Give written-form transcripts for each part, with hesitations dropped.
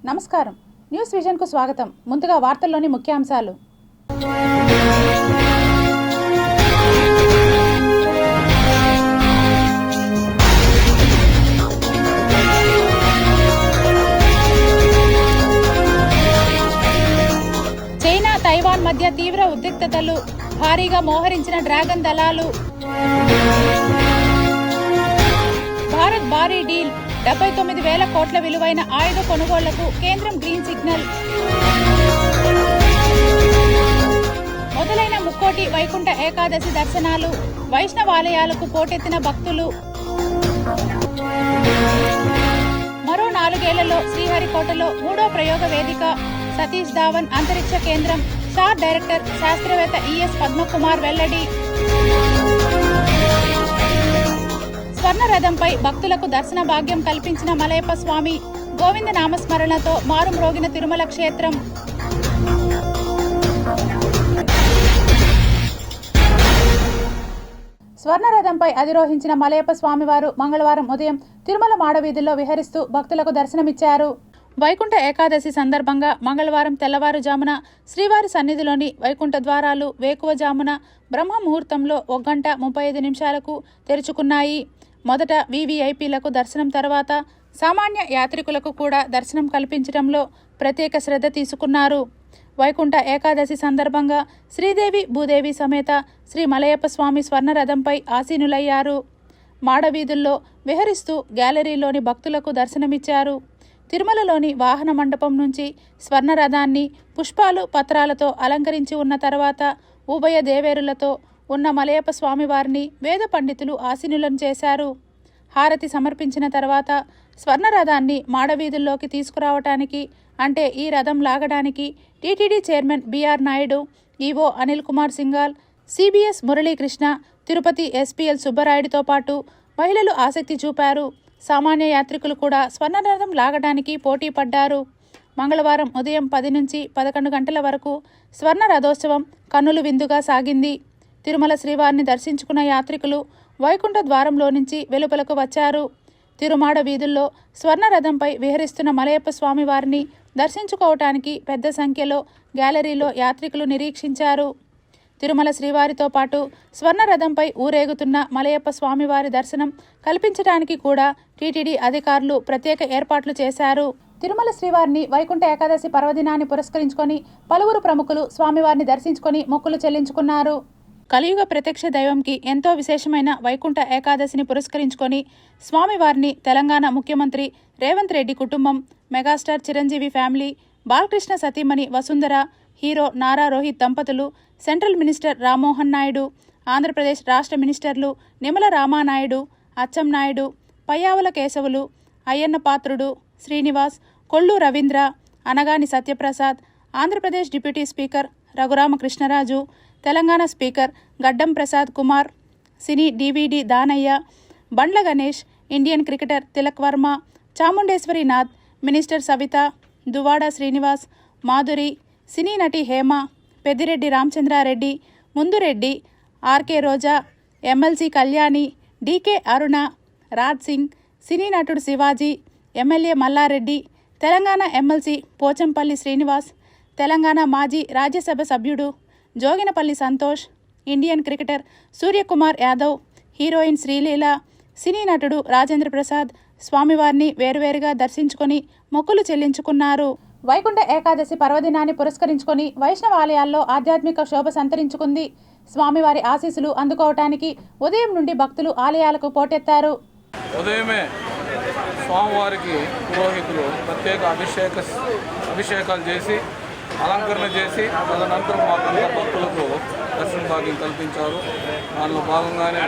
నమస్కారం. News vision కు స్వాగతం. ముందుగా వార్తల్లోని ముఖ్యాంశాలు. చైనా తైవాన్ మధ్య తీవ్ర ఉద్రిక్తతలు, భారీగా మోహరించిన డ్రాగన్ దళాలు. భారత్ భారీ డీల్, 79,000 కోట్ల విలువైన ఆయుధ కొనుగోళ్లకు కేంద్రం గ్రీన్ సిగ్నల్. మొదలైన ముక్కోటి వైకుంఠ ఏకాదశి దర్శనాలు, వైష్ణవాలయాలకు పోటెత్తిన భక్తులు. మరో 4 ఏళ్లలో శ్రీహరికోటలో 3వ ప్రయోగ వేదిక. సతీష్ ధావన్ అంతరిక్ష కేంద్రం స్టార్ డైరెక్టర్ శాస్త్రవేత్త ఈఎస్ పద్మకుమార్ వెల్లడి. స్వర్ణరథంపై భక్తులకు దర్శన భాగ్యం కల్పించిన మలయప్ప స్వామి, గోవింద నామస్మరణతో మారుమ్రోగిన తిరుమల క్షేత్రం. స్వర్ణరథంపై అధిరోహించిన మలయప్ప స్వామివారు మంగళవారం ఉదయం తిరుమల మాడవీధుల్లో విహరిస్తూ భక్తులకు దర్శనమిచ్చారు. వైకుంఠ ఏకాదశి సందర్భంగా మంగళవారం తెల్లవారుజామున శ్రీవారి సన్నిధిలోని వైకుంఠ ద్వారాలు వేకువజామున బ్రహ్మ ముహూర్తంలో 1:35 తెరుచుకున్నాయి. మొదట వీవీఐపీలకు దర్శనం, తర్వాత సామాన్య యాత్రికులకు కూడా దర్శనం కల్పించడంలో ప్రత్యేక శ్రద్ధ తీసుకున్నారు. వైకుంఠ ఏకాదశి సందర్భంగా శ్రీదేవి భూదేవి సమేత శ్రీ మలయప్ప స్వామి స్వర్ణరథంపై ఆసీనులయ్యారు. మాడవీధుల్లో విహరిస్తూ గ్యాలరీలోని భక్తులకు దర్శనమిచ్చారు. తిరుమలలోని వాహన మండపం నుంచి స్వర్ణరథాన్ని పుష్పాలు, పత్రాలతో అలంకరించి ఉన్న తర్వాత ఉభయ దేవేరులతో ఉన్న మలయప్ప స్వామివారిని వేద పండితులు ఆసీనులను చేశారు. హారతి సమర్పించిన తర్వాత స్వర్ణరథాన్ని మాడవీధుల్లోకి తీసుకురావటానికి, అంటే ఈ రథం లాగడానికి TTD chairman BR Naidu, EO Anil Kumar Singhal, CBS Muralikrishna, Tirupati SPL సుబ్బరాయుడుతో పాటు మహిళలు ఆసక్తి చూపారు. సామాన్య యాత్రికులు కూడా స్వర్ణరథం లాగడానికి పోటీ పడ్డారు. మంగళవారం ఉదయం 10 నుంచి 11 గంటల వరకు స్వర్ణ రథోత్సవం కన్నులు విందుగా సాగింది. తిరుమల శ్రీవారిని దర్శించుకున్న యాత్రికులు వైకుంఠ ద్వారంలో నుంచి వెలుపలకు వచ్చారు. తిరుమాడ వీధుల్లో స్వర్ణరథంపై విహరిస్తున్న మలయప్ప స్వామివారిని దర్శించుకోవటానికి పెద్ద సంఖ్యలో గ్యాలరీలో యాత్రికులు నిరీక్షించారు. తిరుమల శ్రీవారితో పాటు స్వర్ణరథంపై ఊరేగుతున్న మలయప్ప స్వామివారి దర్శనం కల్పించడానికి కూడా టీటీడీ అధికారులు ప్రత్యేక ఏర్పాట్లు చేశారు. తిరుమల శ్రీవారిని వైకుంఠ ఏకాదశి పర్వదినాన్ని పురస్కరించుకొని పలువురు ప్రముఖులు స్వామివారిని దర్శించుకొని మొక్కులు చెల్లించుకున్నారు. కలియుగ ప్రత్యక్ష దైవంకి ఎంతో విశేషమైన వైకుంఠ ఏకాదశిని పురస్కరించుకొని స్వామివారిని తెలంగాణ ముఖ్యమంత్రి రేవంత్ రెడ్డి కుటుంబం, మెగాస్టార్ చిరంజీవి ఫ్యామిలీ, బాలకృష్ణ సతీమణి వసుంధర, హీరో నారా రోహిత్ దంపతులు, సెంట్రల్ మినిస్టర్ రామ్మోహన్ నాయుడు, ఆంధ్రప్రదేశ్ రాష్ట్ర మినిస్టర్లు Nimmala Ramanaidu, Atchannaidu, Payyavula Kesavulu, Ayyanna Patrudu, Srinivas, Kollu Ravindra, Anagani Satyaprasad, Andhra Pradesh deputy speaker Raghuramakrishnaraju, Telangana speaker Gaddam Prasad Kumar, cine DVD Danayya, Bandla Ganesh, Indian cricketer Tilak Varma, Chamundeswari Nath, minister Savitha, Duvvada Srinivas, Madhuri, cine నటి Hema, Peddireddy Ramachandrareddy, Mundureddy, RK Roja, MLC Kalyani, DK Aruna, Raj Singh, cine నటుడు శివాజీ, ఎమ్మెల్యే మల్లారెడ్డి, తెలంగాణ ఎమ్మెల్సీ పోచంపల్లి శ్రీనివాస్, తెలంగాణ మాజీ రాజ్యసభ సభ్యుడు Joginapally Santosh, Indian cricketer Suryakumar Yadav, heroine Sreeleela, cine నటుడు రాజేంద్ర ప్రసాద్ స్వామివారిని వేరువేరుగా దర్శించుకొని మొక్కులు చెల్లించుకున్నారు. వైకుంఠ ఏకాదశి పర్వదినాన్ని పురస్కరించుకొని వైష్ణవాలయాల్లో ఆధ్యాత్మిక శోభ సంతరించుకుంది. స్వామివారి ఆశీస్సులు అందుకోవటానికి ఉదయం నుండి భక్తులు ఆలయాలకు పోటెత్తారు. ఉదయమే స్వామివారికి పురోహితులు ప్రత్యేక అభిషేకాలు చేసి అలంకరణ చేసి తదనంతరం మాకు భక్తులకు దర్శన భాగ్యం కల్పించారు. దానిలో భాగంగానే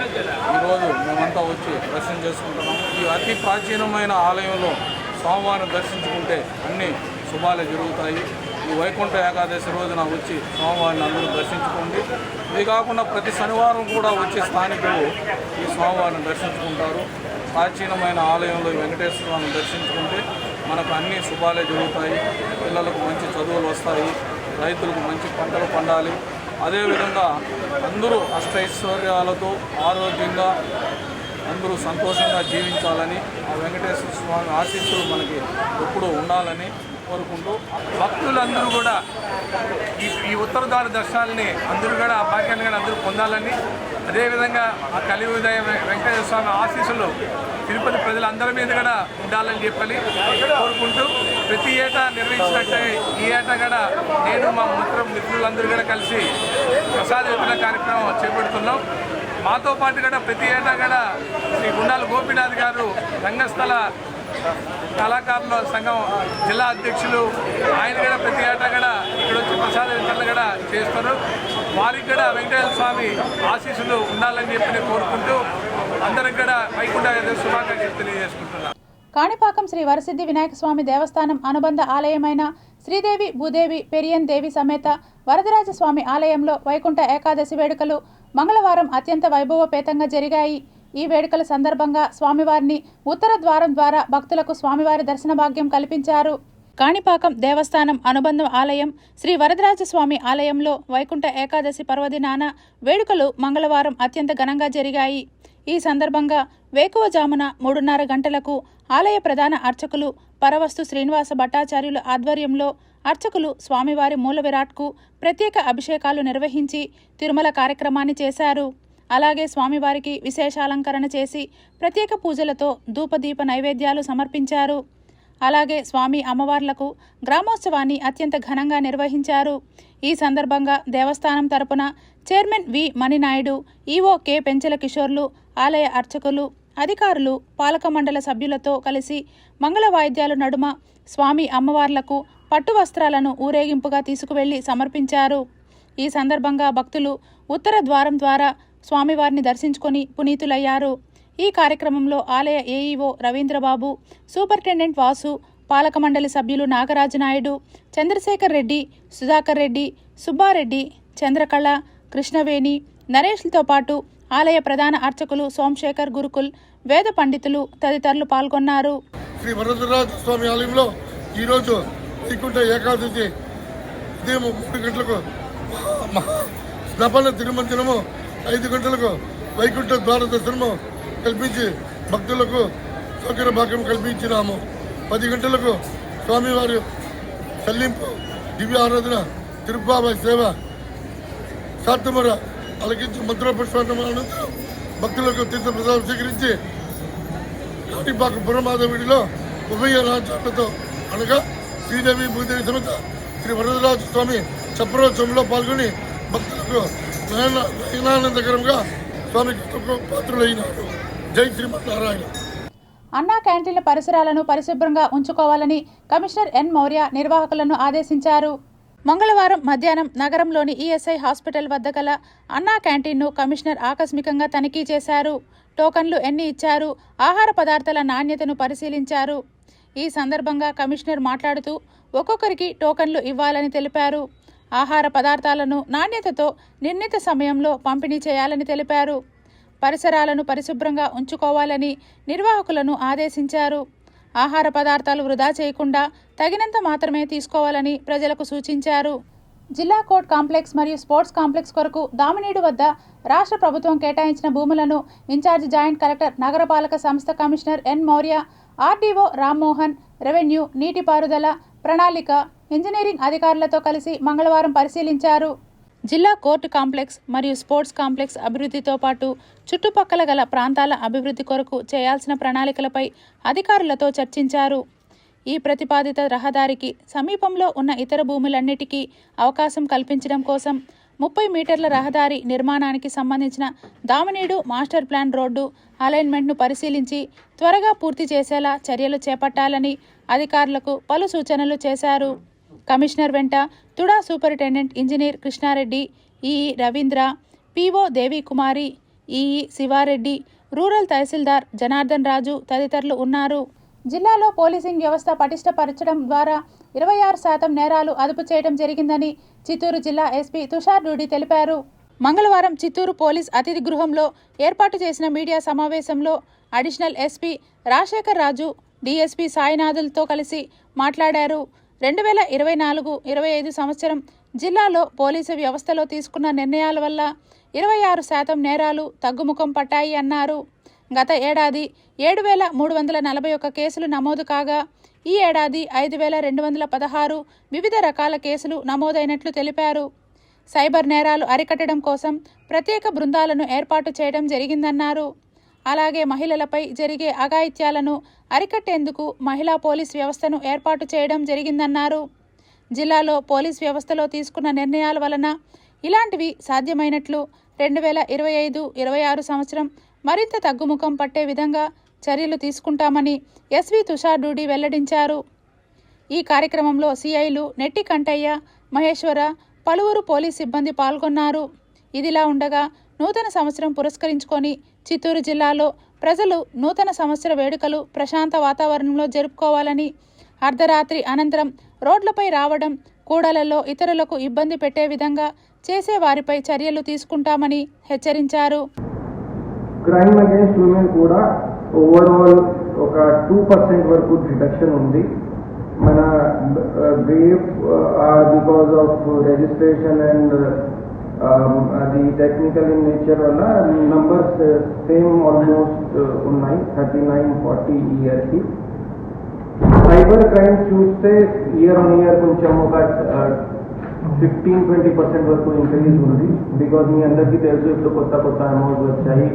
ఈరోజు మేమంతా వచ్చి దర్శనం చేసుకుంటున్నాము. ఈ అతి ప్రాచీనమైన ఆలయంలో స్వామివారిని దర్శించుకుంటే అన్ని శుభాలే జరుగుతాయి. ఈ వైకుంఠ ఏకాదశి రోజున వచ్చి స్వామివారిని అందరూ దర్శించుకోండి. ఇది కాకుండా ప్రతి శనివారం కూడా వచ్చే స్థానికులు ఈ స్వామివారిని దర్శించుకుంటారు. ప్రాచీనమైన ఆలయంలో వెంకటేశ్వర స్వామిని దర్శించుకుంటే మనకు అన్ని శుభాలే జరుగుతాయి. పిల్లలకు మంచి చదువులు వస్తాయి, రైతులకు మంచి పంటలు పండాలి. అదేవిధంగా అందరూ అష్టైశ్వర్యాలతో ఆరోగ్యంగా అందరూ సంతోషంగా జీవించాలని, ఆ వెంకటేశ్వర స్వామి ఆశీస్సులు మనకి ఎప్పుడూ ఉండాలని కోరుకుంటూ భక్తులందరూ కూడా ఈ ఉత్తర ద్వార దర్శనాలని అందరూ కూడా ఆ భాగ్యాన్ని కూడా అందరూ పొందాలని, అదేవిధంగా ఆ కలియుగ వెంకటేశ్వర స్వామి ఆశీస్సులు తిరుపతి ప్రజలందరి మీద కూడా ఉండాలని చెప్పని కోరుకుంటూ ప్రతి ఏటా నిర్వహించినట్టే ఈ ఏటా కూడా నేను మా మిత్రులందరూ కూడా కలిసి ప్రసాద వితరణ కార్యక్రమం చేపడుతున్నాం. మాతో పాటు కూడా ప్రతి ఏటా కూడా శ్రీ గుండాల గోపీనాథ్ గారు రంగస్థల కళాకారుల సంఘం జిల్లా అధ్యక్షులు, ఆయన కూడా ప్రతి ఏటా కూడా ఇక్కడ వచ్చి ప్రసాద వితరణ కూడా చేస్తారు. వారికి కూడా వెంకటేశ్వర స్వామి ఆశీస్సులు ఉండాలని చెప్పి కోరుకుంటూ అందరికి కూడా వైకుంఠ శుభాకాంక్షలు తెలియజేసుకుంటున్నాను. కాణిపాకం శ్రీ వరసిద్ధి వినాయక స్వామి దేవస్థానం అనుబంధ ఆలయమైన శ్రీదేవి భూదేవి పెరియన్ దేవి సమేత వరదరాజ స్వామి ఆలయంలో వైకుంఠ ఏకాదశి వేడుకలు మంగళవారం అత్యంత వైభవపేతంగా జరిగాయి. ఈ వేడుకల సందర్భంగా స్వామివారిని ఉత్తర ద్వారం ద్వారా భక్తులకు స్వామివారి దర్శన భాగ్యం కల్పించారు. కాణిపాకం దేవస్థానం అనుబంధ ఆలయం శ్రీ వరదరాజ స్వామి ఆలయంలో వైకుంఠ ఏకాదశి పర్వదినాన వేడుకలు మంగళవారం అత్యంత ఘనంగా జరిగాయి. ఈ సందర్భంగా వేకువజామున 3:30 గంటలకు ఆలయ ప్రధాన అర్చకులు పరవస్తు శ్రీనివాస భట్టాచార్యుల ఆధ్వర్యంలో అర్చకులు స్వామివారి మూల విరాట్కు ప్రత్యేక అభిషేకాలు నిర్వహించి తిరుమల కార్యక్రమాన్ని చేశారు. అలాగే స్వామివారికి విశేషాలంకరణ చేసి ప్రత్యేక పూజలతో ధూపదీప నైవేద్యాలు సమర్పించారు. అలాగే స్వామి అమ్మవార్లకు గ్రామోత్సవాన్ని అత్యంత ఘనంగా నిర్వహించారు. ఈ సందర్భంగా దేవస్థానం తరపున chairman V Maninaidu, EO K Penchala కిషోర్లు, ఆలయ అర్చకులు, అధికారులు, పాలక మండల సభ్యులతో కలిసి మంగళ వాయిద్యాల నడుమ స్వామి అమ్మవార్లకు పట్టు వస్త్రాలను ఊరేగింపుగా తీసుకువెళ్లి సమర్పించారు. ఈ సందర్భంగా భక్తులు ఉత్తర ద్వారం ద్వారా స్వామివారిని దర్శించుకొని పునీతులయ్యారు. ఈ కార్యక్రమంలో ఆలయ ఏఈఓ రవీంద్రబాబు, సూపరింటెండెంట్ వాసు, పాలక మండలి సభ్యులు నాగరాజు నాయుడు, చంద్రశేఖర్ రెడ్డి, సుధాకర్ రెడ్డి, సుబ్బారెడ్డి, చంద్రకళ, కృష్ణవేణి, నరేష్లతో పాటు ఆలయ ప్రధాన అర్చకులు సోమశేఖర్ గురుకుల్, వేద పండితులు తదితరులు పాల్గొన్నారు. శ్రీ వరదరాజ స్వామి ఆలయంలో ఈరోజు వైకుంఠ ఏకాదశి ఉదయం 3 గంటలకు స్నపన తిరుమంజనము, 5 గంటలకు వైకుంఠ ద్వార దర్శనము కల్పించి భక్తులకు సౌకర్య భాగ్యం కల్పించినాము. 10 గంటలకు స్వామివారి చెల్లింపు, దివ్య ఆరాధన, తిరుపావ సేవ, సాత్తమర అలకించి మంత్రోపస్వానం అనంతరం భక్తులకు తీర్థ ప్రసాదం స్వీకరించి కాణిపాక పురమాధవిడిలో ఉభయ రాజ్యాలతో అనగా శ్రీదేవి భూదేవి సమేత శ్రీ వరదరాజ స్వామి చప్రోత్సవంలో పాల్గొని భక్తులకు నయనానందకరంగా స్వామి పాత్రులైనారు. జై శ్రీమన్నారాయణ. అన్నా క్యాంటీన్ల పరిసరాలను పరిశుభ్రంగా ఉంచుకోవాలని కమిషనర్ ఎన్ మౌర్య నిర్వాహకులను ఆదేశించారు. మంగళవారం మధ్యాహ్నం నగరంలోని ఈఎస్ఐ హాస్పిటల్ వద్ద గల అన్నా క్యాంటీన్ను కమిషనర్ ఆకస్మికంగా తనిఖీ చేశారు. టోకన్లు ఎన్ని ఇచ్చారు, ఆహార పదార్థాల నాణ్యతను పరిశీలించారు. ఈ సందర్భంగా కమిషనర్ మాట్లాడుతూ ఒక్కొక్కరికి టోకన్లు ఇవ్వాలని తెలిపారు. ఆహార పదార్థాలను నాణ్యతతో నిర్ణీత సమయంలో పంపిణీ చేయాలని తెలిపారు. పరిసరాలను పరిశుభ్రంగా ఉంచుకోవాలని నిర్వాహకులను ఆదేశించారు. ఆహార పదార్థాలు వృధా చేయకుండా తగినంత మాత్రమే తీసుకోవాలని ప్రజలకు సూచించారు. జిల్లా కోర్ట్ కాంప్లెక్స్ మరియు స్పోర్ట్స్ కాంప్లెక్స్ కొరకు దామినీడు వద్ద రాష్ట్ర ప్రభుత్వం కేటాయించిన భూములను ఇన్ఛార్జ్ జాయింట్ కలెక్టర్ నగరపాలక సంస్థ commissioner N Maurya, RDO Rammohan, revenue, నీటిపారుదల, ప్రణాళిక, ఇంజనీరింగ్ అధికారులతో కలిసి మంగళవారం పరిశీలించారు. జిల్లా కోర్టు కాంప్లెక్స్ మరియు స్పోర్ట్స్ కాంప్లెక్స్ అభివృద్ధితో పాటు చుట్టుపక్కల గల ప్రాంతాల అభివృద్ధి కొరకు చేయాల్సిన ప్రణాళికలపై అధికారులతో చర్చించారు. ఈ ప్రతిపాదిత రహదారికి సమీపంలో ఉన్న ఇతర భూములన్నిటికీ అవకాశం కల్పించడం కోసం 30 మీటర్ల రహదారి నిర్మాణానికి సంబంధించిన దామినీడు మాస్టర్ ప్లాన్ రోడ్డు అలైన్మెంట్ను పరిశీలించి త్వరగా పూర్తి చేసేలా చర్యలు చేపట్టాలని అధికారులకు పలు సూచనలు చేశారు. కమిషనర్ వెంట TUDA superintendent engineer Krishnareddy, EE Ravindra, PO Devikumari, EE Sivareddy, rural tahsildar Janardhan Raju తదితరులు ఉన్నారు. జిల్లాలో పోలీసింగ్ వ్యవస్థ పటిష్టపరచడం ద్వారా 26% నేరాలు అదుపు చేయడం జరిగిందని చిత్తూరు జిల్లా ఎస్పీ తుషార్ డూడి తెలిపారు. మంగళవారం చిత్తూరు పోలీస్ అతిథి గృహంలో ఏర్పాటు చేసిన మీడియా సమావేశంలో అడిషనల్ ఎస్పీ రాజశేఖర్ రాజు, డీఎస్పీ సాయినాథులతో కలిసి మాట్లాడారు. 2024-25 సంవత్సరం జిల్లాలో పోలీసు వ్యవస్థలో తీసుకున్న నిర్ణయాల వల్ల 26% నేరాలు తగ్గుముఖం పట్టాయి అన్నారు. గత ఏడాది 7,341 కేసులు నమోదు కాగా ఈ ఏడాది 5,216 వివిధ రకాల కేసులు నమోదైనట్లు తెలిపారు. సైబర్ నేరాలు అరికట్టడం కోసం ప్రత్యేక బృందాలను ఏర్పాటు చేయడం జరిగిందన్నారు. అలాగే మహిళలపై జరిగే అఘాయిత్యాలను అరికట్టేందుకు మహిళా పోలీస్ వ్యవస్థను ఏర్పాటు చేయడం జరిగిందన్నారు. జిల్లాలో పోలీస్ వ్యవస్థలో తీసుకున్న నిర్ణయాల వలన ఇలాంటివి సాధ్యమైనట్లు 2025-26 సంవత్సరం మరింత తగ్గుముఖం పట్టే విధంగా చర్యలు తీసుకుంటామని ఎస్వి తుషార్ డూడి వెల్లడించారు. ఈ కార్యక్రమంలో సిఐలు నెట్టి కంటయ్య, మహేశ్వర, పలువురు పోలీస్ సిబ్బంది పాల్గొన్నారు. ఇదిలా ఉండగా నూతన సంవత్సరం పురస్కరించుకొని చిత్తూరు జిల్లాలో ప్రజలు నూతన సంవత్సర వేడుకలు ప్రశాంత వాతావరణంలో జరుపుకోవాలని, అర్ధరాత్రి అనంతరం రోడ్లపై రావడం, కూడలలో ఇతరులకు ఇబ్బంది పెట్టే విధంగా చేసే వారిపై చర్యలు తీసుకుంటామని హెచ్చరించారు. క్రైమ్ అగేన్స్ట్ ఉమెన్ కూడా ఓవరాల్ ఒక 2% వరకు రిడక్షన్ ఉంది. మన rape because of registration and అది టెక్నికల్ ఇన్ నేచర్ వల్ల నంబర్స్ సేమ్ ఆల్మోస్ట్ ఉన్నాయి, 39-40 ఇయర్కి. సైబర్ క్రైమ్ చూస్తే ఇయర్ ఆన్ ఇయర్ కొంచెం ఒక 15-20% వరకు ఇంక్రీజ్ ఉంది. బికాజ్ మీ అందరికీ తెలుసు ఇప్పుడు కొత్త అమౌంట్స్ వచ్చాయి,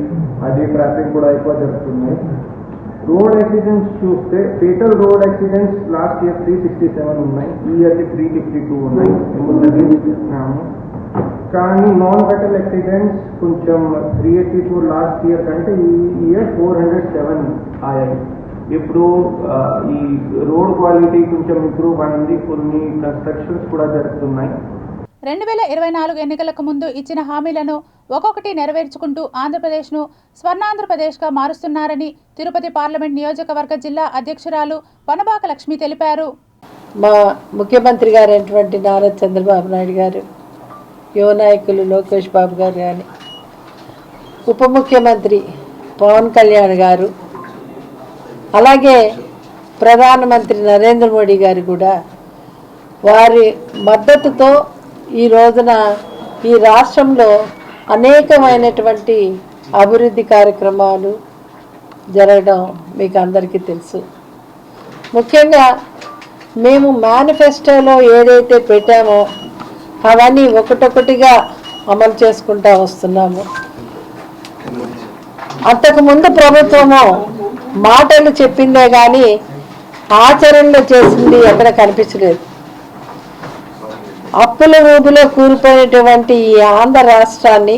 అది ట్రాఫిక్ కూడా ఎక్కువ జరుగుతున్నాయి. రోడ్ యాక్సిడెంట్స్ చూస్తే fatal road accidents last year 367 ఉన్నాయి, ఈ ఇయర్కి 352 ఉన్నాయి. తగ్గించుకున్నాము. కానీ నాన్ ఫెటల్ యాక్సిడెంట్స్ కొంచెం 384 లాస్ట్ ఇయర్ కంటే ఈ ఇయర్ 407 అయ్యాయి. ఇప్పుడు ఈ రోడ్ క్వాలిటీ కొంచెం ఇంప్రూవ్ అయింది, కొన్ని కన్స్ట్రక్షన్స్ కూడా జరుగుతున్నాయి. 2024 ఎన్నికలకు ముందు ఇచ్చిన హామీలను ఒక్కొక్కటి నెరవేర్చుకుంటూ ఆంధ్రప్రదేశ్ను స్వర్ణాంధ్రప్రదేశ్గా మారుస్తున్నారని తిరుపతి పార్లమెంట్ నియోజకవర్గ జిల్లా అధ్యక్షురాలు వనబాక లక్ష్మి తెలిపారు. మా ముఖ్యమంత్రి గారైనటువంటి నారా చంద్రబాబు నాయుడు గారు, యువ నాయకులు లోకేష్ బాబు గారు కానీ, ఉప ముఖ్యమంత్రి పవన్ కళ్యాణ్ గారు, అలాగే ప్రధానమంత్రి నరేంద్ర మోడీ గారు కూడా వారి మద్దతుతో ఈ రోజున ఈ రాష్ట్రంలో అనేకమైనటువంటి అభివృద్ధి కార్యక్రమాలు జరగడం మీకు అందరికీ తెలుసు. ముఖ్యంగా మేము మేనిఫెస్టోలో ఏదైతే పెట్టామో అవన్నీ ఒకటొకటిగా అమలు చేసుకుంటూ వస్తున్నాము. అంతకుముందు ప్రభుత్వము మాటలు చెప్పిందే కానీ ఆచరణలో చేసింది ఎక్కడ కనిపించలేదు. అప్పుల ఊబిలో కూలిపోయినటువంటి ఈ ఆంధ్ర రాష్ట్రాన్ని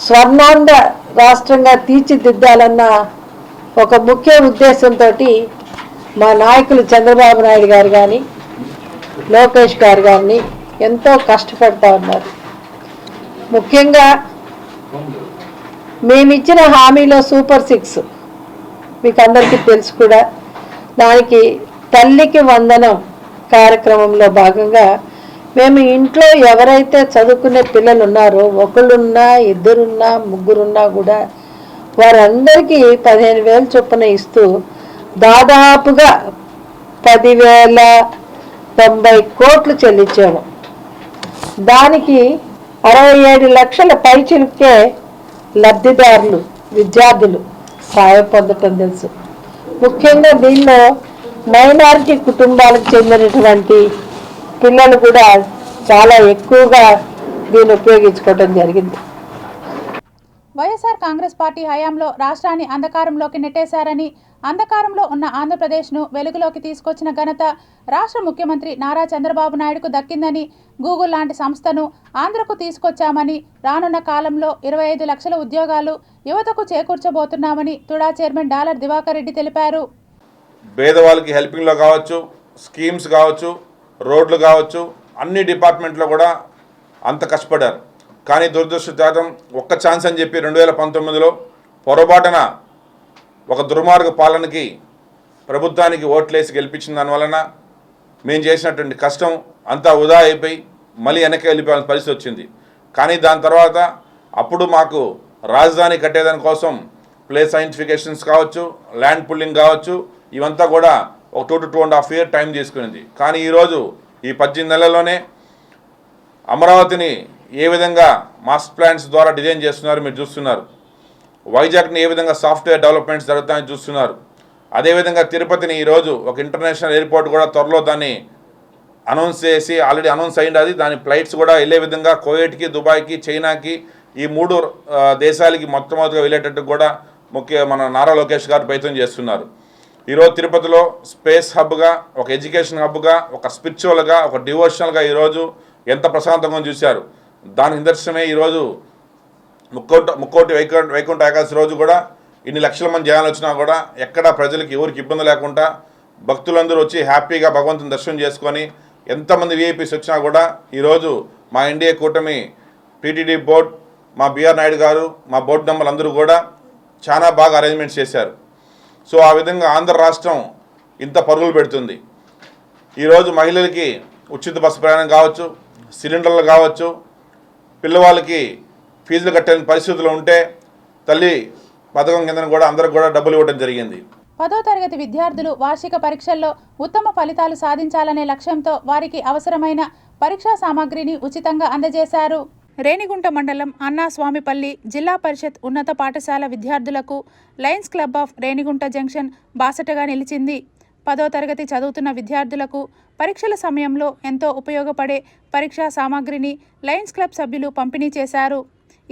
స్వర్ణాంధ్ర రాష్ట్రంగా తీర్చిదిద్దాలన్న ఒక ముఖ్య ఉద్దేశంతో మా నాయకులు చంద్రబాబు నాయుడు గారు కానీ, లోకేష్ గారు కానీ ఎంతో కష్టపడతా ఉన్నారు. ముఖ్యంగా మేమిచ్చిన హామీలో సూపర్ 6 మీకు అందరికీ తెలుసు కూడా. దానికి తల్లికి వందనం కార్యక్రమంలో భాగంగా మేము ఇంట్లో ఎవరైతే చదువుకునే పిల్లలు ఉన్నారో, ఒకళ్ళున్నా, ఇద్దరున్నా, ముగ్గురున్నా కూడా వారందరికీ 15,000 చొప్పున ఇస్తూ దాదాపుగా 10,090 కోట్లు చెల్లించాము. దానికి 67 లక్షల పైచిలుకే లబ్ధిదారులు, విద్యార్థులు సాయం పొందటం తెలుసు. ముఖ్యంగా దీనిలో మైనారిటీ కుటుంబాలకు చెందినటువంటి పిల్లలు కూడా చాలా ఎక్కువగా దీన్ని ఉపయోగించుకోవడం జరిగింది. వైఎస్ఆర్ కాంగ్రెస్ పార్టీ హయాంలో రాష్ట్రాన్ని అంధకారంలోకి నెట్టేశారని, అంధకారంలో ఉన్న ఆంధ్రప్రదేశ్ను వెలుగులోకి తీసుకొచ్చిన ఘనత రాష్ట్ర ముఖ్యమంత్రి నారా చంద్రబాబు నాయుడుకు దక్కిందని, గూగుల్ లాంటి సంస్థను ఆంధ్రకు తీసుకొచ్చామని, రానున్న కాలంలో 25 లక్షల ఉద్యోగాలు యువతకు చేకూర్చబోతున్నామని తుడా చైర్మన్ డాలర్ దివాకర్ రెడ్డి తెలిపారు. పేదవాళ్ళకి హెల్పింగ్లో కావచ్చు, స్కీమ్స్ కావచ్చు, రోడ్లు కావచ్చు, అన్ని డిపార్ట్మెంట్లో కూడా అంత కష్టపడ్డారు. కానీ దురదృష్టవశాతం ఒక్క ఛాన్స్ అని చెప్పి 2019లో పొరపాటున ఒక దుర్మార్గ పాలనకి ప్రభుత్వానికి ఓట్లేసి గెలిపించిన దానివలన మేము చేసినటువంటి కష్టం అంతా వృధా అయిపోయి మళ్ళీ వెనక్కి వెళ్ళిపోవాల్సిన పరిస్థితి వచ్చింది. కానీ దాని తర్వాత అప్పుడు మాకు రాజధాని కట్టేదాని కోసం ప్లేస్ సైంటిఫికేషన్స్ కావచ్చు, ల్యాండ్ పుల్లింగ్ కావచ్చు, ఇవంతా కూడా ఒక 2 to 2.5 years టైం తీసుకునింది. కానీ ఈరోజు ఈ 18 నెలల్లోనే అమరావతిని ఏ విధంగా మాస్టర్ ప్లాన్స్ ద్వారా డిజైన్ చేస్తున్నారు మీరు చూస్తున్నారు. వైజాగ్ని ఏ విధంగా సాఫ్ట్వేర్ డెవలప్మెంట్స్ జరుగుతాయని చూస్తున్నారు. అదేవిధంగా తిరుపతిని ఈరోజు ఒక ఇంటర్నేషనల్ ఎయిర్పోర్ట్ కూడా త్వరలో దాన్ని అనౌన్స్ చేసి ఆల్రెడీ అనౌన్స్ అయింది. అది దాని ఫ్లైట్స్ కూడా వెళ్ళే విధంగా కువైట్కి, దుబాయ్కి, చైనాకి ఈ 3 దేశాలకి మొట్టమొదటిగా వెళ్ళేటట్టు కూడా మన నారా లోకేష్ గారు ప్రయత్నం చేస్తున్నారు. ఈరోజు తిరుపతిలో స్పేస్ హబ్గా, ఒక ఎడ్యుకేషన్ హబ్గా, ఒక స్పిరిచువల్గా, ఒక డివోషనల్గా ఈరోజు ఎంత ప్రశాంతంగా చూశారు. దాని నిదర్శనమే ఈరోజు ముక్కోటి వైకుంఠ ఏకాదశి రోజు కూడా ఇన్ని లక్షల మంది జనాలు వచ్చినా కూడా ఎక్కడా ప్రజలకి ఎవరికి ఇబ్బంది లేకుండా భక్తులందరూ వచ్చి హ్యాపీగా భగవంతుని దర్శనం చేసుకొని ఎంతమంది విఐపీస్ వచ్చినా కూడా ఈరోజు మా ఎన్డీఏ కూటమి టీటీడీ బోర్డ్, మా బిఆర్ నాయుడు గారు, మా బోర్డు మెంబర్లు అందరూ కూడా చాలా బాగా అరేంజ్మెంట్స్ చేశారు. సో ఆ విధంగా ఆంధ్ర రాష్ట్రం ఇంత పరుగులు పెడుతుంది. ఈరోజు మహిళలకి ఉచిత బస్సు ప్రయాణం కావచ్చు, సిలిండర్లు కావచ్చు, పిల్లవాళ్ళకి ఫీజులు కట్టలేని పరిస్థితులు ఉంటే తల్లి పథకం కింద కూడా అందరికి కూడా డబ్బులు ఇవ్వడం జరిగింది. 10వ తరగతి విద్యార్థులు వార్షిక పరీక్షల్లో ఉత్తమ ఫలితాలు సాధించాలనే లక్ష్యంతో వారికి అవసరమైన పరీక్షా సామాగ్రిని ఉచితంగా అందజేశారు. రేణిగుంట మండలం అన్నాస్వామిపల్లి జిల్లా పరిషత్ ఉన్నత పాఠశాల విద్యార్థులకు Lions club of Renigunta junction బాసటగా నిలిచింది. 10వ తరగతి చదువుతున్న విద్యార్థులకు పరీక్షల సమయంలో ఎంతో ఉపయోగపడే పరీక్షా సామాగ్రిని లయన్స్ క్లబ్ సభ్యులు పంపిణీ చేశారు.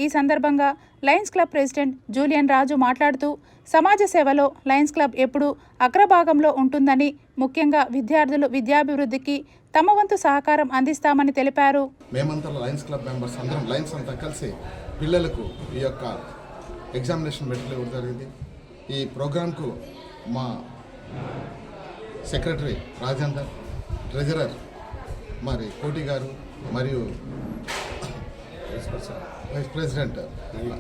ఈ సందర్భంగా లయన్స్ క్లబ్ ప్రెసిడెంట్ జూలియన్ రాజు మాట్లాడుతూ సమాజ సేవలో లయన్స్ క్లబ్ ఎప్పుడూ అగ్రభాగంలో ఉంటుందని, ముఖ్యంగా విద్యార్థులు విద్యాభివృద్ధికి తమ వంతు సహకారం అందిస్తామని తెలిపారు. మేమంతా లయన్స్ క్లబ్ మెంబర్స్ అందరం లయన్స్ అంతా కలిసి పిల్లలకు ఈ యొక్క ఎగ్జామినేషన్ పెట్టడం జరిగింది. ఈ ప్రోగ్రాంకు మా సెక్రటరీ రాజేందర్, ట్రెజరర్ మరి కోటి గారు మరియు వైస్ ప్రెసిడెంట్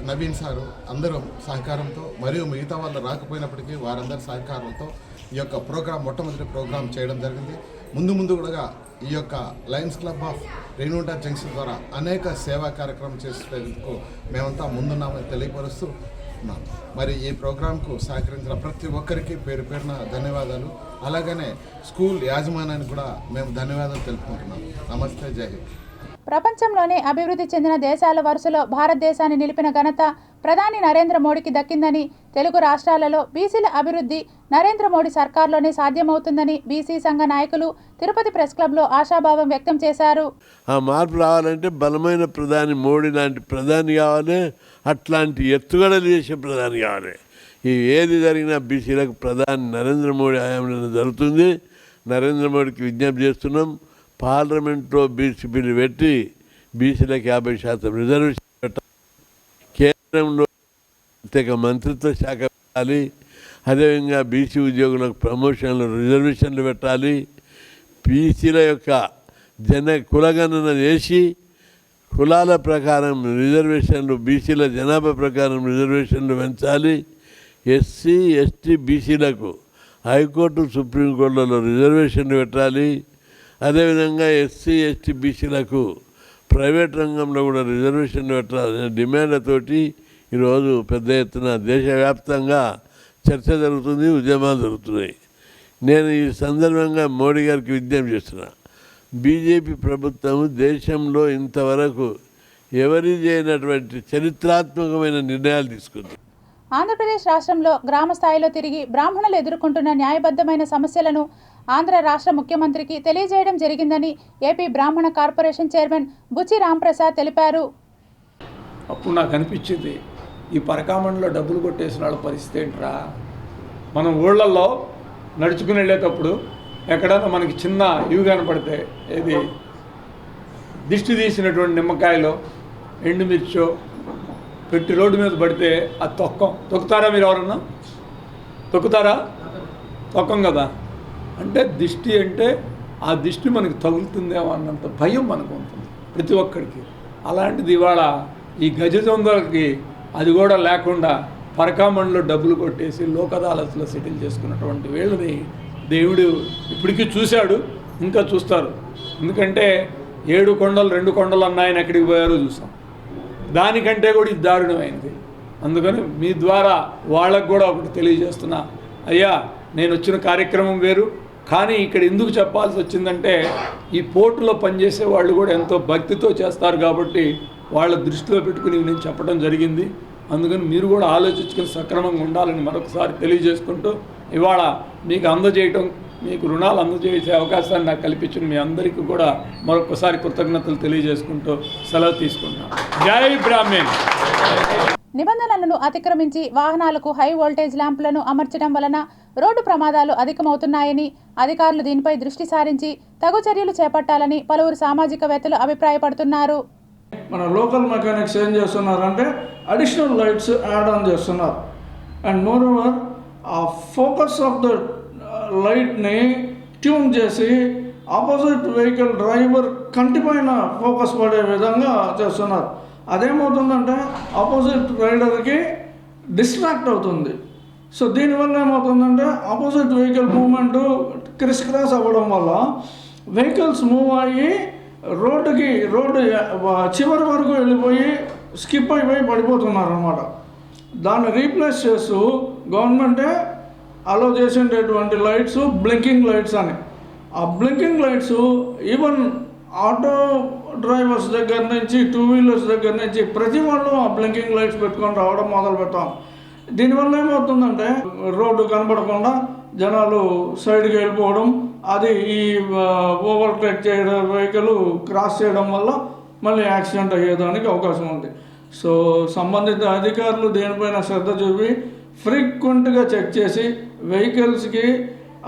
నవీన్ సారు అందరూ సహకారంతో మరియు మిగతా వాళ్ళు రాకపోయినప్పటికీ వారందరి సహకారంతో ఈ యొక్క ప్రోగ్రాం మొట్టమొదటి ప్రోగ్రాం చేయడం జరిగింది. ముందు కూడా ఈ యొక్క Lions club of Renigunta junction ద్వారా అనేక సేవా కార్యక్రమం చేసేందుకు మేమంతా ముందున్నామని తెలియపరుస్తూ ఉన్నాం. మరి ఈ ప్రోగ్రాంకు సహకరించిన ప్రతి ఒక్కరికి పేరు పేరున ధన్యవాదాలు. అలాగనే స్కూల్ యాజమాన్యానికి కూడా మేము ధన్యవాదాలు తెలుపుకుంటున్నాం. నమస్తే, జై హింద్. ప్రపంచంలోనే అభివృద్ధి చెందిన దేశాల వరుసలో భారతదేశాన్ని నిలిపిన ఘనత ప్రధాని నరేంద్ర మోడీకి దక్కిందని, తెలుగు రాష్ట్రాలలో బీసీల అభివృద్ధి నరేంద్ర మోడీ సర్కార్లోనే సాధ్యమవుతుందని బీసీ సంఘ నాయకులు తిరుపతి ప్రెస్ క్లబ్లో ఆశాభావం వ్యక్తం చేశారు. ఆ మార్పు రావాలంటే బలమైన ప్రధాని మోడీ లాంటి ప్రధాని కావాలి, అట్లాంటి ఎత్తుగడలు చేసే ప్రధాని కావాలి. ఏది జరిగినా బీసీలకు ప్రధాని నరేంద్ర మోడీ హయాంలో జరుగుతుంది. నరేంద్ర మోడీకి విజ్ఞప్తి చేస్తున్నాం, పార్లమెంట్లో బీసీ బిల్లు పెట్టి బీసీలకు 50% రిజర్వేషన్ పెట్టాలి. కేంద్రంలో ప్రత్యేక మంత్రిత్వ శాఖ పెట్టాలి. అదేవిధంగా బీసీ ఉద్యోగులకు ప్రమోషన్లు రిజర్వేషన్లు పెట్టాలి. బీసీల యొక్క కులగణన చేసి కులాల ప్రకారం రిజర్వేషన్లు, బీసీల జనాభా ప్రకారం రిజర్వేషన్లు పెంచాలి. ఎస్సీ ఎస్టీ బీసీలకు హైకోర్టు సుప్రీంకోర్టులలో రిజర్వేషన్లు పెట్టాలి. అదేవిధంగా ఎస్సీ ఎస్టీ బీసీలకు ప్రైవేట్ రంగంలో కూడా రిజర్వేషన్లు పెట్టాలనే డిమాండ్లతోటి ఈరోజు పెద్ద ఎత్తున దేశవ్యాప్తంగా చర్చ జరుగుతుంది, ఉద్యమాలు జరుగుతున్నాయి. నేను ఈ సందర్భంగా మోడీ గారికి విజ్ఞప్తి చేస్తున్నా, బీజేపీ ప్రభుత్వం దేశంలో ఇంతవరకు ఎవరి చేయనటువంటి చరిత్రాత్మకమైన నిర్ణయాలు తీసుకుంది. ఆంధ్రప్రదేశ్ రాష్ట్రంలో గ్రామ స్థాయిలో తిరిగి బ్రాహ్మణులు ఎదుర్కొంటున్న న్యాయబద్ధమైన సమస్యలను ఆంధ్ర రాష్ట్ర ముఖ్యమంత్రికి తెలియజేయడం జరిగిందని ఏపీ బ్రాహ్మణ కార్పొరేషన్ చైర్మన్ బుచ్చి రాంప్రసాద్ తెలిపారు. అప్పుడు నాకు అనిపించింది, ఈ పరకామణిలో డబ్బులు కొట్టేసిన వాళ్ళ పరిస్థితి ఏంట్రా. మనం ఊళ్ళల్లో నడుచుకుని వెళ్ళేటప్పుడు ఎక్కడైనా మనకి చిన్న ఇవి కనపడితే, ఏది దిష్టి తీసినటువంటి నిమ్మకాయలో ఎండుమిర్చో పెట్టి రోడ్డు మీద పడితే అది తొక్కుతారా? మీరు ఎవరన్నా తొక్కుతారా? తొక్కం కదా. అంటే దిష్టి అంటే ఆ దిష్టి మనకి తగులుతుందేమో అన్నంత భయం మనకు ఉంటుంది ప్రతి ఒక్కరికి. అలాంటిది ఇవాళ ఈ గజ దొంగలకి అది కూడా లేకుండా పరకామణిలో డబ్బులు కొట్టేసి లోక్ అదాలత్లో సెటిల్ చేసుకున్నటువంటి వీళ్ళని దేవుడు ఇప్పటికీ చూశాడు, ఇంకా చూస్తారు. ఎందుకంటే 7 కొండలు 2 కొండలు అన్నాయని ఎక్కడికి పోయారో చూసాం. దానికంటే కూడా ఇది దారుణమైంది. అందుకని మీ ద్వారా వాళ్ళకు కూడా ఒకటి తెలియజేస్తున్నా, అయ్యా నేను వచ్చిన కార్యక్రమం వేరు, కానీ ఇక్కడ ఎందుకు చెప్పాల్సి వచ్చిందంటే ఈ పోర్టులో పనిచేసే వాళ్ళు కూడా ఎంతో భక్తితో చేస్తారు కాబట్టి వాళ్ళ దృష్టిలో పెట్టుకుని నేను చెప్పడం జరిగింది. అందుకని మీరు కూడా ఆలోచించుకుని సక్రమంగా ఉండాలని మరొకసారి తెలియజేసుకుంటూ ఇవాళ మీకు అందజేయటం, మీకు రుణాలు అందజేసే అవకాశాన్ని నాకు కల్పించిన మీ అందరికీ కూడా మరొకసారి కృతజ్ఞతలు తెలియజేసుకుంటూ సెలవు తీసుకుంటున్నాను. జై బ్రాహ్మణ్. నిబంధనలను అతిక్రమించి వాహనాలకు హై వోల్టేజ్ ల్యాంపులను అమర్చడం వలన రోడ్డు ప్రమాదాలు అధికమవుతున్నాయని అధికారులు దీనిపై దృష్టి సారించి తగు చర్యలు చేపట్టాలని పలువురు సామాజికవేత్తలు అభిప్రాయపడుతున్నారు. మన లోకల్ మెకానిక్స్ ఏం చేస్తున్నారంటే అడిషనల్ లైట్స్ యాడ్ ఆన్ చేస్తున్నారు. అండ్ మోర్ ఓవర్ ఆ ఫోకస్ ఆఫ్ ద లైట్ని ట్యూన్ చేసి ఆపోజిట్ వెహికల్ డ్రైవర్ కంటిపైన ఫోకస్ పడే విధంగా చేస్తున్నారు. అదేమవుతుందంటే ఆపోజిట్ రైడర్కి డిస్ట్రాక్ట్ అవుతుంది. సో దీనివల్ల ఏమవుతుందంటే ఆపోజిట్ వెహికల్ మూవ్మెంటు క్రాస్ అవ్వడం వల్ల వెహికల్స్ మూవ్ అయ్యి రోడ్డు చివరి వరకు వెళ్ళిపోయి స్కిప్ అయిపోయి పడిపోతున్నారు అన్నమాట. దాన్ని రీప్లేస్ చేస్తూ గవర్నమెంటే అలో చేసేటటువంటి లైట్స్ బ్లింకింగ్ లైట్స్ అని. ఆ blinking lights even auto drivers దగ్గర నుంచి, టూ వీలర్స్ దగ్గర నుంచి ప్రతి వాళ్ళు ఆ బ్లింకింగ్ లైట్స్ పెట్టుకొని రావడం మొదలు పెట్టాం. దీనివల్ల ఏమవుతుందంటే రోడ్డు కనపడకుండా జనాలు సైడ్కి వెళ్ళిపోవడం, అది ఈ ఓవర్టేక్ చేయడం, వెహికల్ క్రాస్ చేయడం వల్ల మళ్ళీ యాక్సిడెంట్ అయ్యేదానికి అవకాశం ఉంది. సో సంబంధిత అధికారులు దీనిపైన శ్రద్ధ చూపి ఫ్రీక్వెంట్గా చెక్ చేసి వెహికల్స్కి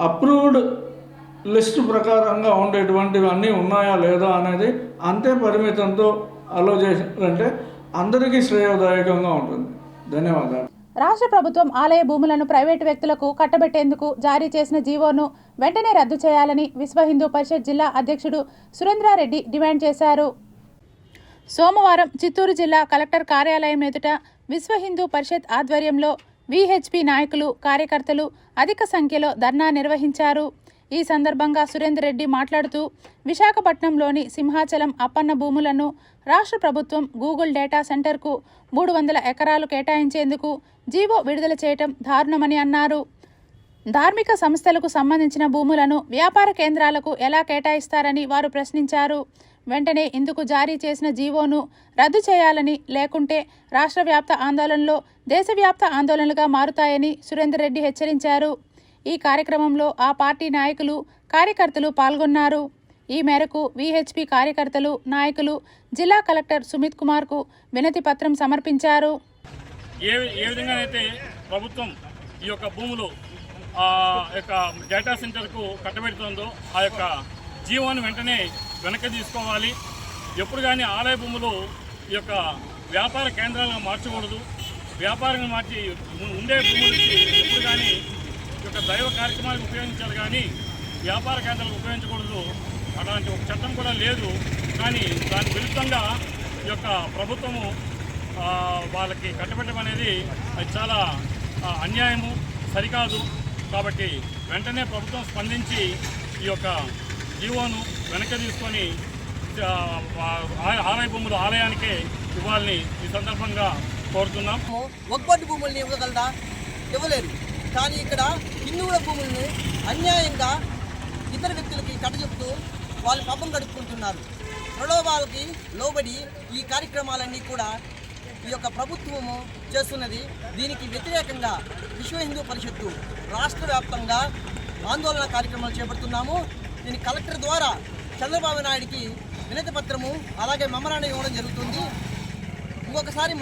అప్రూవ్డ్ లిస్ట్ ప్రకారంగా ఉండేటువంటివి అన్నీ ఉన్నాయా లేదా అనేది అంతే పరిమితంతో అలో చేసినట్లంటే అందరికీ శ్రేయోదాయకంగా ఉంటుంది. ధన్యవాదాలు. రాష్ట్ర ప్రభుత్వం ఆలయ భూములను ప్రైవేటు వ్యక్తులకు కట్టబెట్టేందుకు జారీ చేసిన జీవోను వెంటనే రద్దు చేయాలని విశ్వ హిందూ పరిషత్ జిల్లా అధ్యక్షుడు సురేంద్రారెడ్డి డిమాండ్ చేశారు. సోమవారం చిత్తూరు జిల్లా కలెక్టర్ కార్యాలయం ఎదుట విశ్వ హిందూ పరిషత్ ఆధ్వర్యంలో విహెచ్పి నాయకులు, కార్యకర్తలు అధిక సంఖ్యలో ధర్నా నిర్వహించారు. ఈ సందర్భంగా సురేందర్ రెడ్డి మాట్లాడుతూ విశాఖపట్నంలోని సింహాచలం అప్పన్న భూములను రాష్ట్ర ప్రభుత్వం గూగుల్ డేటా సెంటర్కు 300 ఎకరాలు కేటాయించేందుకు జీవో విడుదల చేయటం దారుణమని అన్నారు. ధార్మిక సంస్థలకు సంబంధించిన భూములను వ్యాపార కేంద్రాలకు ఎలా కేటాయిస్తారని వారు ప్రశ్నించారు. వెంటనే ఇందుకు జారీ చేసిన జీవోను రద్దు చేయాలని, లేకుంటే రాష్ట్ర వ్యాప్త ఆందోళనలో దేశవ్యాప్త ఆందోళనలుగా మారుతాయని సురేందర్ రెడ్డి హెచ్చరించారు. ఈ కార్యక్రమంలో ఆ పార్టీ నాయకులు, కార్యకర్తలు పాల్గొన్నారు. ఈ మేరకు విహెచ్పి కార్యకర్తలు, నాయకులు జిల్లా కలెక్టర్ సుమిత్ కుమార్కు వినతి పత్రం సమర్పించారు. ఏ విధంగానైతే ప్రభుత్వం ఈ యొక్క భూములు యొక్క డేటా సెంటర్కు కట్టబెడుతుందో ఆ యొక్క జీవోను వెంటనే వెనక్కి తీసుకోవాలి. ఎప్పుడు కానీ ఆలయ భూములు ఈ యొక్క వ్యాపార కేంద్రాలను మార్చకూడదు. వ్యాపారంగా మార్చి ఉండే భూములకి ఎప్పుడు కానీ ఈ యొక్క దైవ కార్యక్రమాలకు ఉపయోగించాలి, కానీ వ్యాపార కేంద్రాలకు ఉపయోగించకూడదు. అలాంటి ఒక చట్టం కూడా లేదు. కానీ దాని విరుద్ధంగా ఈ యొక్క ప్రభుత్వము వాళ్ళకి కట్టబెట్టడం అనేది అది చాలా అన్యాయము, సరికాదు. కాబట్టి వెంటనే ప్రభుత్వం స్పందించి ఈ యొక్క జీవోను వెనక్కి తీసుకొని ఆలయ భూములు ఆలయానికే ఇవ్వాలని ఈ సందర్భంగా కోరుతున్నాం. ఒక్కటి భూముల్ని ఇవ్వగలదా? ఇవ్వలేరు. కానీ ఇక్కడ హిందువుల భూములను అన్యాయంగా ఇతర వ్యక్తులకి కట్టజెప్తూ వాళ్ళు పాపం గడుపుకుంటున్నారు. ప్రలోభాలకి లోబడి ఈ కార్యక్రమాలన్నీ కూడా ఈ యొక్క ప్రభుత్వము చేస్తున్నది. దీనికి వ్యతిరేకంగా విశ్వ హిందూ పరిషత్తు రాష్ట్ర వ్యాప్తంగా ఆందోళన కార్యక్రమాలు చేపడుతున్నాము. దీని కలెక్టర్ ద్వారా చంద్రబాబు నాయుడికి వినతి పత్రము, అలాగే మెమరాండం ఇవ్వడం జరుగుతుంది. మరొకసారి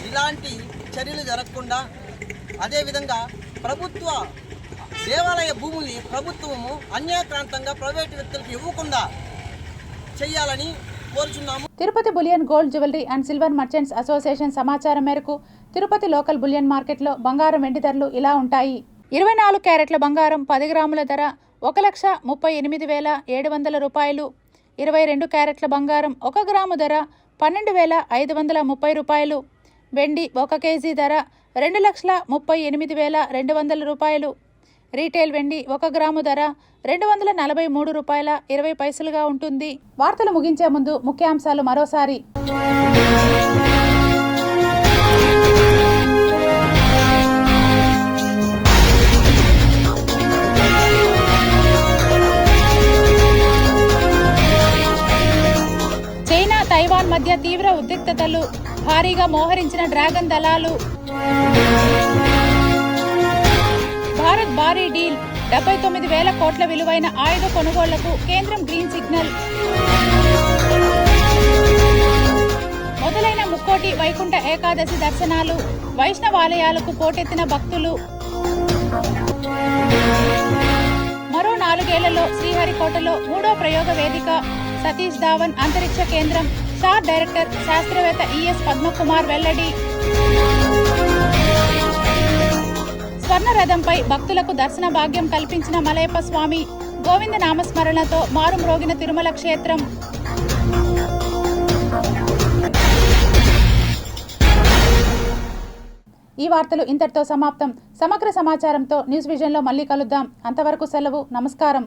ఇలాంటి చర్యలు జరగకుండా, అదేవిధంగా ప్రభుత్వ దేవాలయ భూముల్ని ప్రభుత్వము అన్యాక్రాంతంగా ప్రైవేటు వ్యక్తులకు ఇవ్వకుండా చేయాలని కోరుచున్నాము. Tirupati bullion gold jewellery and silver merchants association సమాచారం మేరకు తిరుపతి లోకల్ బులియన్ మార్కెట్లో బంగారం, వెండి ధరలు ఇలా ఉంటాయి. 24 క్యారెట్ల బంగారం 10 గ్రాముల ధర 1,38,700 రూపాయలు. 22 క్యారెట్ల బంగారం 1 గ్రాము ధర 12,530 రూపాయలు. వెండి 1 కేజీ ధర 2,38,200 రూపాయలు. రీటైల్ వెండి 1 గ్రాము ధర 243 రూపాయల 20 పైసలుగా ఉంటుంది. వార్తలు ముగించే ముందు ముఖ్యాంశాలు మరోసారి. చైనా, తైవాన్ మధ్య తీవ్ర ఉద్రిక్తతలు, భారీగా మోహరించిన డ్రాగన్ దళాలు. భారత్ భారీ డీల్ 79,000 కోట్ల విలువైన ఆయుధ కొనుగోళ్లకు కేంద్రం గ్రీన్ సిగ్నల్. మొదలైన ముక్కోటి వైకుంఠ ఏకాదశి దర్శనాలు, వైష్ణవాలయాలకు పోటెత్తిన భక్తులు. మరో 4 ఏళ్లలో శ్రీహరికోటలో 3వ ప్రయోగ వేదిక. సతీష్ ధావన్ అంతరిక్ష కేంద్రం షార్ డైరెక్టర్ శాస్త్రవేత్త ఈఎస్ పద్మకుమార్ వెల్లడి. స్వర్ణరథంపై భక్తులకు దర్శన భాగ్యం కల్పించిన మలయప్ప స్వామి. గోవింద నామస్మరణతో మారుమ్రోగిన తిరుమల క్షేత్రం. ఈ వార్తలు ఇంతటితో సమాప్తం. సమగ్ర సమాచారంతో న్యూస్ విజన్లో మళ్ళీ కలుద్దాం. అంతవరకు సెలవు. నమస్కారం.